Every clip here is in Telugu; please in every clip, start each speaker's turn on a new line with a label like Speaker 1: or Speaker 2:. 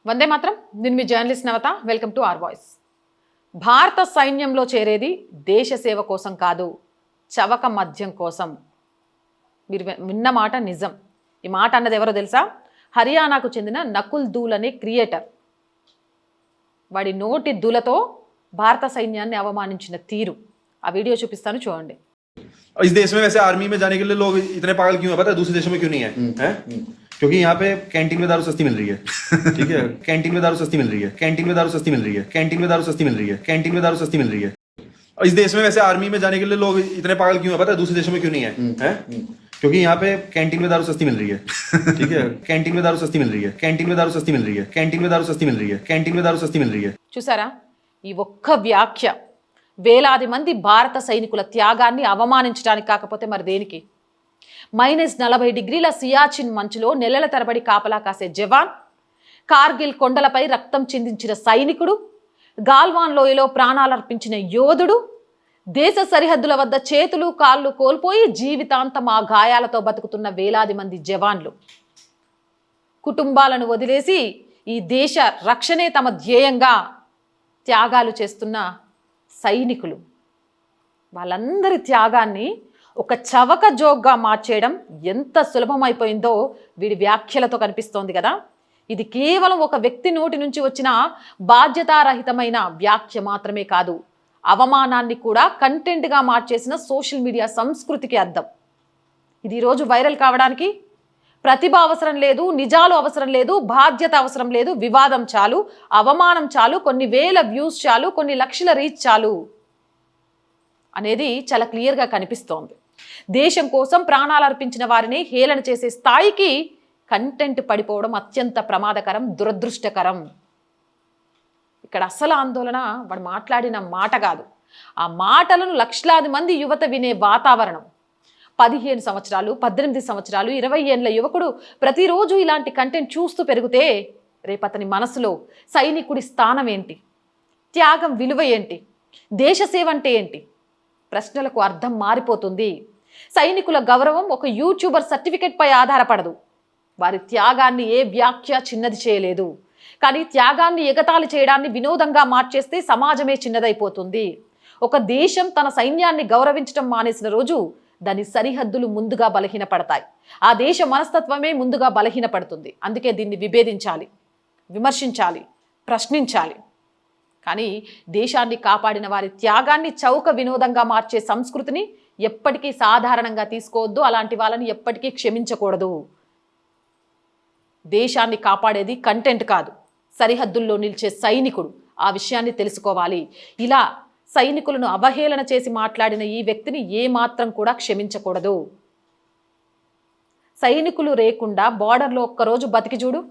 Speaker 1: వందే మాత్రం. నేను మీ journalist Navatha. Welcome to R Voice. భారత సైన్యంలో చేరేది దేశ సేవ కోసం కాదు, చవక మద్యం కోసం. మీరు విన్న మాట నిజం. ఈ మాట అన్నది ఎవరో తెలుసా? హర్యానాకు చెందిన నకుల్ దూల్ అనే క్రియేటర్. వాడి నోటి దూలతో భారత సైన్యాన్ని అవమానించిన తీరు ఆ వీడియో చూపిస్తాను, చూడండి.
Speaker 2: इस देश में वैसे आर्मी में जाने के लिए लोग इतने पागल क्यों है पता है? दूसरे देशों में क्यों नहीं है? क्योंकि यहाँ पे कैंटीन में दारू सस्ती मिल रही है। ठीक है, कैंटीन में दारू सस्ती मिल रही है, कैंटीन में दारू सस्ती मिल रही है, कैंटीन में दारू सस्ती मिल रही है, कैंटीन में दारू सस्ती मिल रही है। इस देश में वैसे आर्मी में जाने के लिए लोग इतने पागल क्यों है पता है? दूसरे देशों में क्यों नहीं है? क्योंकि यहाँ पे कैंटीन में दारू सस्ती मिल रही है। ठीक है, कैंटीन में दारू सस्ती मिल रही है, कैंटीन में दारू सस्ती मिल रही है, कैंटीन में दारू सस्ती मिल रही है, कैंटीन में दारू सस्ती मिल रही है।
Speaker 1: చూసారా? ఈ ఒక్క వ్యాఖ్య వేలాది మంది భారత సైనికుల త్యాగాన్ని అవమానించడానికి కాకపోతే మరి దేనికి? -40 డిగ్రీల సియాచిన్ మంచులో నెలల తరబడి కాపలా కాసే జవాన్, కార్గిల్ కొండలపై రక్తం చిందించిన సైనికుడు, గాల్వాన్ లోయలో ప్రాణాలర్పించిన యోధుడు, దేశ సరిహద్దుల వద్ద చేతులు కాళ్ళు కోల్పోయి జీవితాంతం ఆ గాయాలతో బతుకుతున్న వేలాది మంది జవాన్లు, కుటుంబాలను వదిలేసి ఈ దేశ రక్షణే తమ ధ్యేయంగా త్యాగాలు చేస్తున్న సైనికులు, వాళ్ళందరి త్యాగాన్ని ఒక చవక జోక్గా మార్చేయడం ఎంత సులభమైపోయిందో వీడి వ్యాఖ్యలతో కనిపిస్తోంది కదా. ఇది కేవలం ఒక వ్యక్తి నోటి నుంచి వచ్చిన బాధ్యతారహితమైన వ్యాఖ్య మాత్రమే కాదు, అవమానాన్ని కూడా కంటెంట్గా మార్చేసిన సోషల్ మీడియా సంస్కృతికి అద్దం. ఇది ఈరోజు వైరల్ కావడానికి ప్రతిభ అవసరం లేదు, నిజాలు అవసరం లేదు, బాధ్యత అవసరం లేదు, వివాదం చాలు, అవమానం చాలు, కొన్ని వేల వ్యూస్ చాలు, కొన్ని లక్షల రీచ్ చాలు అనేది చాలా క్లియర్గా కనిపిస్తోంది. దేశం కోసం ప్రాణాలు అర్పించిన వారిని హేళన చేసే స్థాయికి కంటెంట్ పడిపోవడం అత్యంత ప్రమాదకరం, దురదృష్టకరం. ఇక్కడ అసలు ఆందోళన వాడు మాట్లాడిన మాట కాదు, ఆ మాటలను లక్షలాది మంది యువత వినే వాతావరణం. 15 సంవత్సరాలు, 18 సంవత్సరాలు, 20 ఏళ్ల యువకుడు ప్రతిరోజు ఇలాంటి కంటెంట్ చూస్తూ పెరిగితే రేపతని మనసులో సైనికుడి స్థానం ఏంటి, త్యాగం విలువ ఏంటి, దేశ సేవ అంటే ఏంటి, ప్రశ్నలకు అర్థం మారిపోతుంది. సైనికుల గౌరవం ఒక యూట్యూబర్ సర్టిఫికెట్పై ఆధారపడదు. వారి త్యాగాన్ని ఏ వ్యాఖ్య చిన్నది చేయలేదు. కానీ త్యాగాన్ని ఎగతాళి చేయడాన్ని వినోదంగా మార్చేస్తే సమాజమే చిన్నదైపోతుంది. ఒక దేశం తన సైన్యాన్ని గౌరవించడం మానేసిన రోజు దాని సరిహద్దులు ముందుగా బలహీనపడతాయి. ఆ దేశ మనస్తత్వమే ముందుగా బలహీనపడుతుంది. అందుకే దీన్ని విభేదించాలి, విమర్శించాలి, ప్రశ్నించాలి. కానీ దేశాన్ని కాపాడిన వారి త్యాగాన్ని చౌక వినోదంగా మార్చే సంస్కృతిని ఎప్పటికీ సాధారణంగా తీసుకోవద్దు. అలాంటి వాళ్ళని ఎప్పటికీ క్షమించకూడదు. దేశాన్ని కాపాడేది కంటెంట్ కాదు, సరిహద్దుల్లో నిలిచే సైనికుడు. ఆ విషయాన్ని తెలుసుకోవాలి. ఇలా సైనికులను అవహేళన చేసి మాట్లాడిన ఈ వ్యక్తిని ఏమాత్రం కూడా క్షమించకూడదు. సైనికులు లేకుండా బార్డర్లో ఒక్కరోజు బతికి చూడు,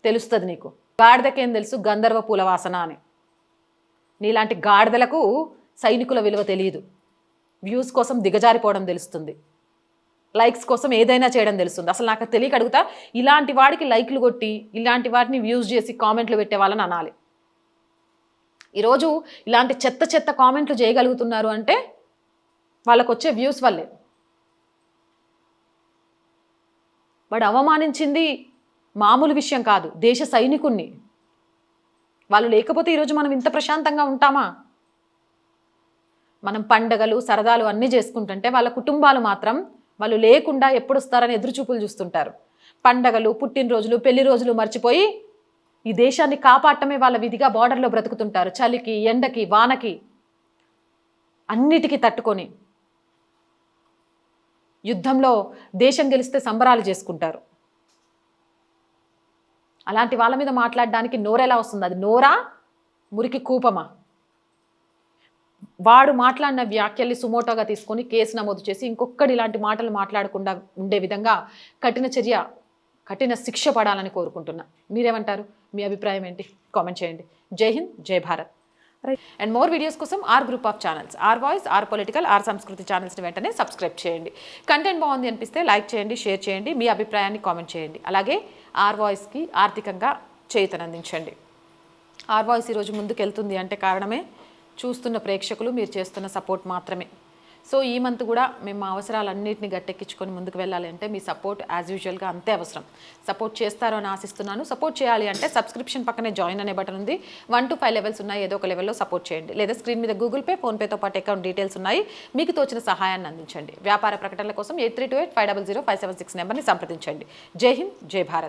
Speaker 1: తెలుస్తుంది నీకు. గాడిదకేం తెలుసు గంధర్వ పూల వాసన అని. నీలాంటి గాడిదలకు సైనికుల విలువ తెలియదు. వ్యూస్ కోసం దిగజారిపోవడం తెలుస్తుంది, లైక్స్ కోసం ఏదైనా చేయడం తెలుస్తుంది. అసలు నాకు తెలియక అడుగుతా, ఇలాంటి వాడికి లైక్లు కొట్టి ఇలాంటి వాటిని వ్యూస్ చేసి కామెంట్లు పెట్టే వాళ్ళని అనాలి. ఈరోజు ఇలాంటి చెత్త చెత్త కామెంట్లు చేయగలుగుతున్నారు అంటే వాళ్ళకు వచ్చే వ్యూస్ వల్లే. వాడు అవమానించింది మామూలు విషయం కాదు, దేశ సైనికుణ్ణి. వాళ్ళు లేకపోతే ఈరోజు మనం ఇంత ప్రశాంతంగా ఉంటామా? మనం పండగలు సరదాలు అన్నీ చేసుకుంటుంటే వాళ్ళ కుటుంబాలు మాత్రం వాళ్ళు లేకుండా ఎప్పుడు వస్తారని ఎదురుచూపులు చూస్తుంటారు. పండగలు, పుట్టినరోజులు, పెళ్లి రోజులు మర్చిపోయి ఈ దేశాన్ని కాపాడటమే వాళ్ళ విధిగా బార్డర్లో బ్రతుకుతుంటారు. చలికి, ఎండకి, వానకి అన్నిటికీ తట్టుకొని యుద్ధంలో దేశం గెలిస్తే సంబరాలు చేసుకుంటారు. అలాంటి వాళ్ళ మీద మాట్లాడడానికి నోరెలా వస్తుంది? అది నోరా, మురికి కూపమా? వాడు మాట్లాడిన వ్యాఖ్యల్ని సుమోటోగా తీసుకొని కేసు నమోదు చేసి ఇంకొకటి ఇలాంటి మాటలు మాట్లాడకుండా ఉండే విధంగా కఠిన శిక్ష పడాలని కోరుకుంటున్నా. మీరేమంటారు? మీ అభిప్రాయం ఏంటి? కామెంట్ చేయండి. Jai Hind, Jai Bharat. Right. And more videos కోసం R group of channels, R Voice, R political, R Sanskriti ఛానల్స్ని వెంటనే సబ్స్క్రైబ్ చేయండి. కంటెంట్ బాగుంది అనిపిస్తే లైక్ చేయండి, షేర్ చేయండి, మీ అభిప్రాయాన్ని కామెంట్ చేయండి. అలాగే ఆర్ వాయిస్కి ఆర్థికంగా చేయూతనందించండి. ఆర్ వాయిస్ ఈరోజు ముందుకు వెళ్తుంది అంటే కారణమే చూస్తున్న ప్రేక్షకులు, మీరు చేస్తున్న సపోర్ట్ మాత్రమే. సో ఈ మంత్ కూడా మేము మా అవసరాలన్నింటినీ గట్టెక్కించుకొని ముందుకు వెళ్ళాలి అంటే మీ సపోర్ట్ యాజ్ యూజువల్గా అంతే అవసరం. సపోర్ట్ చేస్తారో అని ఆశిస్తున్నాను. సపోర్ట్ చేయాలి అంటే సబ్స్క్రిప్షన్ పక్కనే జాయిన్ అనే బటన్ ఉంది. 1 to 5 లెవెల్స్ ఉన్నాయి. ఏదో ఒక లెవెల్లో సపోర్ట్ చేయండి. లేదా స్క్రీన్ మీద గూగుల్ పే, ఫోన్పేతో పాటు అకౌంట్ డీటెయిల్స్ ఉన్నాయి. మీకు తోచిన సహాయాన్ని అందించండి. వ్యాపార ప్రకటనల కోసం 8328500576 నెంబర్ని సంప్రదించండి. జై హింద్, జై భారత్.